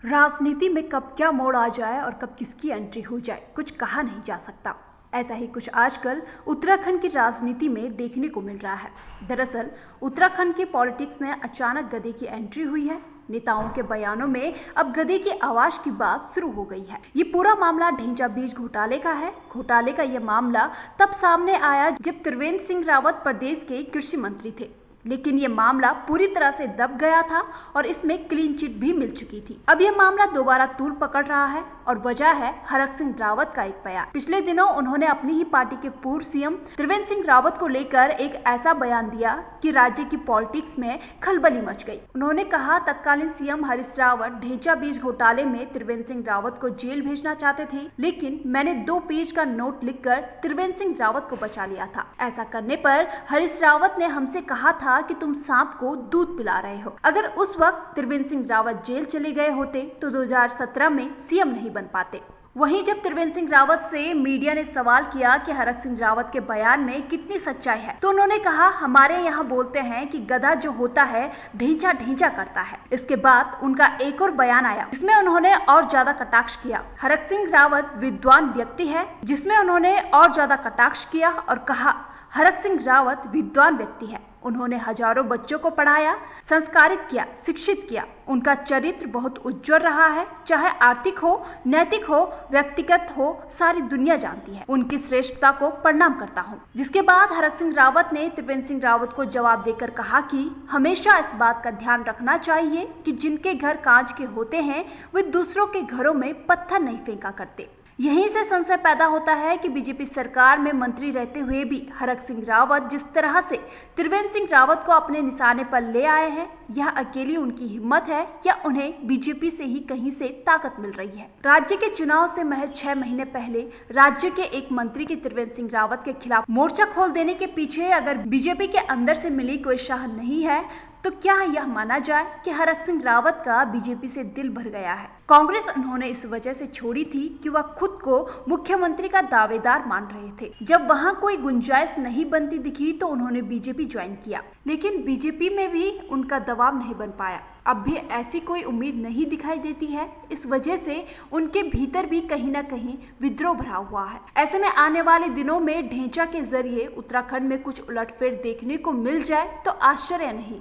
राजनीति में कब क्या मोड़ आ जाए और कब किसकी एंट्री हो जाए, कुछ कहा नहीं जा सकता। ऐसा ही कुछ आजकल उत्तराखंड की राजनीति में देखने को मिल रहा है। दरअसल उत्तराखंड की पॉलिटिक्स में अचानक गधे की एंट्री हुई है। नेताओं के बयानों में अब गधे की आवाज की बात शुरू हो गई है। ये पूरा मामला ढेंचा बीज घोटाले का है। घोटाले का ये मामला तब सामने आया जब त्रिवेंद्र सिंह रावत प्रदेश के कृषि मंत्री थे, लेकिन ये मामला पूरी तरह से दब गया था और इसमें क्लीन चिट भी मिल चुकी थी। अब ये मामला दोबारा तूल पकड़ रहा है और वजह है हरक सिंह रावत का एक बयान। पिछले दिनों उन्होंने अपनी ही पार्टी के पूर्व सीएम त्रिवेंद्र सिंह रावत को लेकर एक ऐसा बयान दिया कि राज्य की पॉलिटिक्स में खलबली मच गई। उन्होंने कहा, तत्कालीन सीएम हरीश रावत ढेंचा बीज घोटाले में त्रिवेंद्र सिंह रावत को जेल भेजना चाहते थे, लेकिन मैंने 2 पेज का नोट लिखकर त्रिवेंद्र सिंह रावत को बचा लिया था। ऐसा करने पर हरीश रावत ने हमसे कहा था कि तुम सांप को दूध पिला रहे हो। अगर उस वक्त त्रिवेंद्र सिंह रावत जेल चले गए होते तो 2017 में सीएम नहीं बन पाते। वहीं जब त्रिवेंद्र सिंह रावत से मीडिया ने सवाल किया कि हरक सिंह रावत के बयान में कितनी सच्चाई है, तो उन्होंने कहा, हमारे यहाँ बोलते हैं कि गधा जो होता है ढेंचा ढेंचा करता है। इसके बाद उनका एक और बयान आया जिसमें उन्होंने और ज्यादा कटाक्ष किया। हरक सिंह रावत विद्वान व्यक्ति है, जिसमें उन्होंने और ज्यादा कटाक्ष किया और कहा, हरक सिंह रावत विद्वान व्यक्ति है। उन्होंने हजारों बच्चों को पढ़ाया, संस्कारित किया, शिक्षित किया। उनका चरित्र बहुत उज्जवल रहा है। चाहे आर्थिक हो, नैतिक हो, व्यक्तिगत हो, सारी दुनिया जानती है। उनकी श्रेष्ठता को प्रणाम करता हूँ। जिसके बाद हरक सिंह रावत ने त्रिवेंद्र सिंह रावत को जवाब देकर कहा कि हमेशा इस बात का ध्यान रखना चाहिए कि जिनके घर कांच के होते हैं वे दूसरों के घरों में पत्थर नहीं फेंका करते। यहीं से संशय पैदा होता है कि बीजेपी सरकार में मंत्री रहते हुए भी हरक सिंह रावत जिस तरह से त्रिवेंद्र सिंह रावत को अपने निशाने पर ले आए हैं, यह अकेली उनकी हिम्मत है या उन्हें बीजेपी से ही कहीं से ताकत मिल रही है। राज्य के चुनाव से महज 6 महीने पहले राज्य के एक मंत्री के त्रिवेंद्र सिंह रावत के खिलाफ मोर्चा खोल देने के पीछे अगर बीजेपी के अंदर से मिली कोई शाह नहीं है, तो क्या यह माना जाए कि हरक सिंह रावत का बीजेपी से दिल भर गया है। कांग्रेस उन्होंने इस वजह से छोड़ी थी कि वह खुद को मुख्यमंत्री का दावेदार मान रहे थे। जब वहां कोई गुंजाइश नहीं बनती दिखी तो उन्होंने बीजेपी ज्वाइन किया, लेकिन बीजेपी में भी उनका दबाव नहीं बन पाया। अब भी ऐसी कोई उम्मीद नहीं दिखाई देती है। इस वजह से उनके भीतर भी कहीं ना कहीं विद्रोह भरा हुआ है। ऐसे में आने वाले दिनों में ढेंचा के जरिए उत्तराखंड में कुछ उलटफेर देखने को मिल जाए तो आश्चर्य नहीं।